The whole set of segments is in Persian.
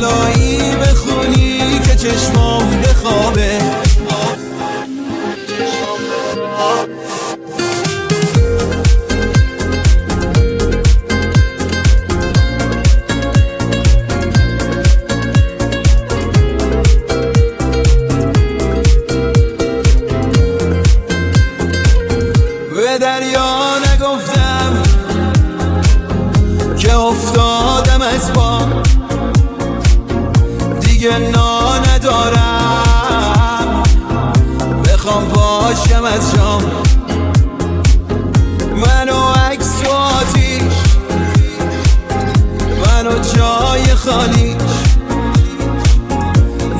لالایی بخونی که چشمام بخوابه. به دریا نگفتم که افتادم از پا، دیگه ندارم بخوام پاشم از جام. منو عکس و آتیش، منو جای خالیش،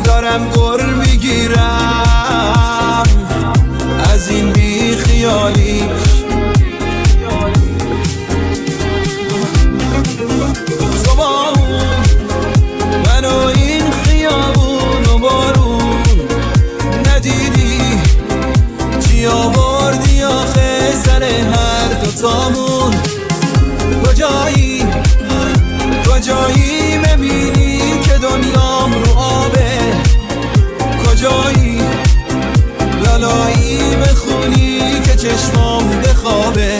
دارم گر میگیرم از این بی خیالیش. تو با اون منو این خیابون و بارون ندیدی، چی آوردی آخه سر هر دوتامون؟ کجایی ببینی که دنیام رو آبه؟ کجایی لالایی بخونی که چشمام بخوابه؟